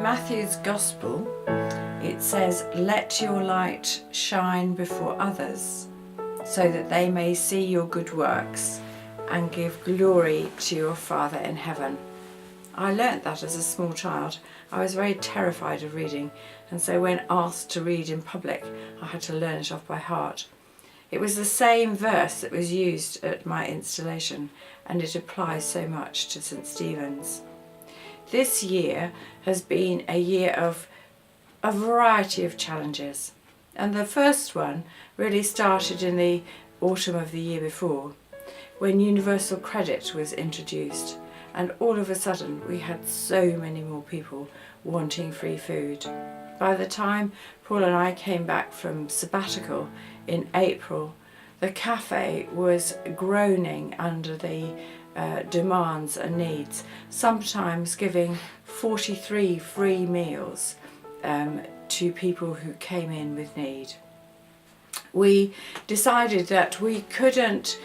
in Matthew's Gospel, it says, "Let your light shine before others, so that they may see your good works and give glory to your Father in heaven." I learnt that as a small child. I was very terrified of reading, and so when asked to read in public, I had to learn it off by heart. It was the same verse that was used at my installation, and it applies so much to St. Stephen's. This year has been a year of a variety of challenges, and the first one really started in the autumn of the year before, when universal credit was introduced, and all of a sudden we had so many more people wanting free food. By the time Paul and I came back from sabbatical in April, the cafe was groaning under the demands and needs, sometimes giving 43 free meals to people who came in with need. We decided that we couldn't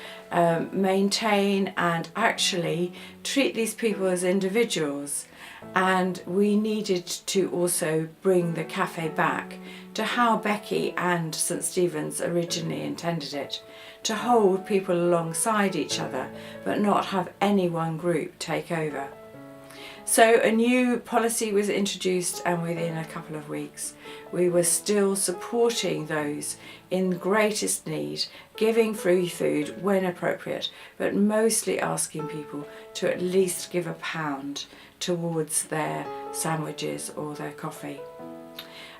maintain and actually treat these people as individuals, and we needed to also bring the cafe back to how Becky and St. Stephen's originally intended it, to hold people alongside each other but not have any one group take over. So a new policy was introduced, and within a couple of weeks we were still supporting those in greatest need, giving free food when appropriate, but mostly asking people to at least give £1 towards their sandwiches or their coffee.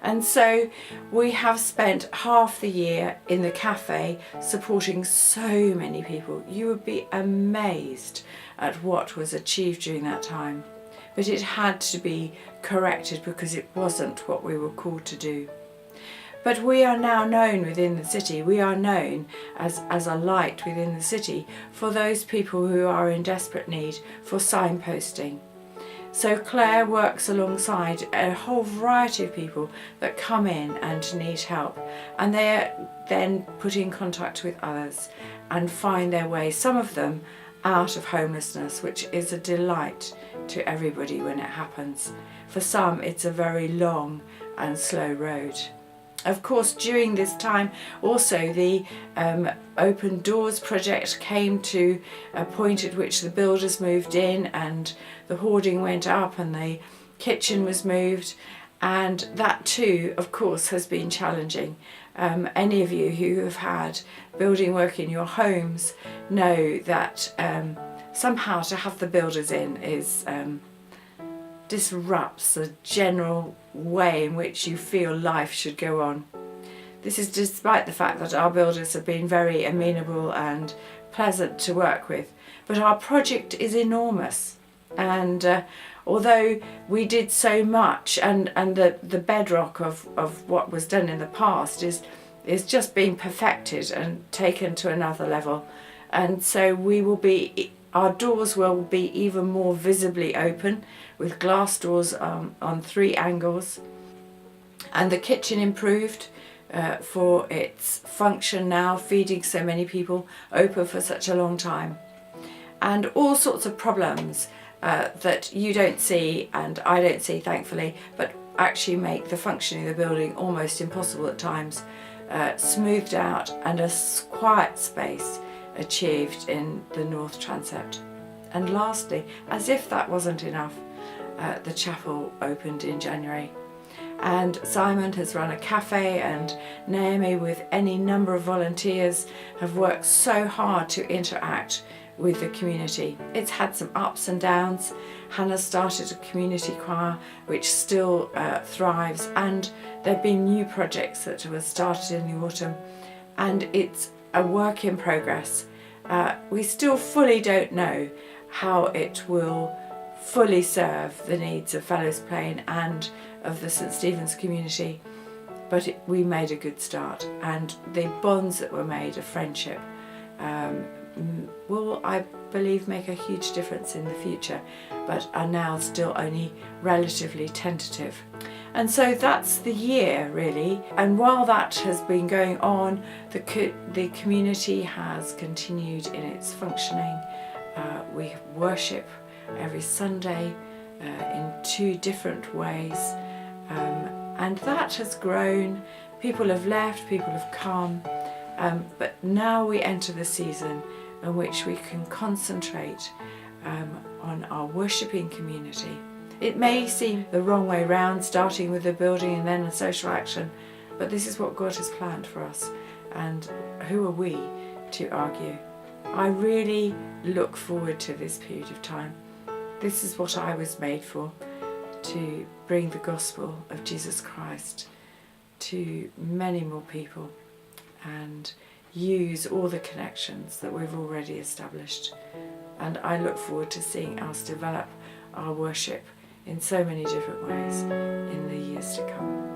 And so we have spent half the year in the cafe supporting so many people. You would be amazed at what was achieved during that time. But it had to be corrected because it wasn't what we were called to do. But we are now known within the city, we are known as a light within the city for those people who are in desperate need, for signposting. So Claire works alongside a whole variety of people that come in and need help, and they're then put in contact with others and find their way, some of them out of homelessness, which is a delight to everybody when it happens. For some it's a very long and slow road. Of course, during this time also the Open Doors project came to a point at which the builders moved in and the hoarding went up and the kitchen was moved, and that too of course has been challenging. Any of you who have had building work in your homes know that somehow to have the builders in is disrupts the general way in which you feel life should go on. This is despite the fact that our builders have been very amenable and pleasant to work with, but our project is enormous, and although we did so much, and the bedrock of what was done in the past is just being perfected and taken to another level, and so our doors will be even more visibly open with glass doors on 3 angles, and the kitchen improved for its function now, feeding so many people, open for such a long time, and all sorts of problems that you don't see and I don't see, thankfully, but actually make the functioning of the building almost impossible at times, smoothed out, and a quiet space achieved in the north transept. And lastly, as if that wasn't enough, the chapel opened in January, and Simon has run a cafe, and Naomi, with any number of volunteers, have worked so hard to interact with the community. It's had some ups and downs. Hannah started a community choir which still thrives, and there have been new projects that were started in the autumn, and it's a work in progress. We still fully don't know how it will fully serve the needs of Fellows Plain and of the St. Stephen's community, but we made a good start, and the bonds that were made of friendship will, I believe, make a huge difference in the future, but are now still only relatively tentative. And so that's the year really, and while that has been going on, the community has continued in its functioning. We worship every Sunday in 2 different ways, and that has grown. People have left, people have come, but now we enter the season in which we can concentrate on our worshipping community. It may seem the wrong way round, starting with the building and then a social action, but this is what God has planned for us, and who are we to argue? I really look forward to this period of time. This is what I was made for, to bring the gospel of Jesus Christ to many more people and use all the connections that we've already established. And I look forward to seeing us develop our worship in so many different ways in the years to come.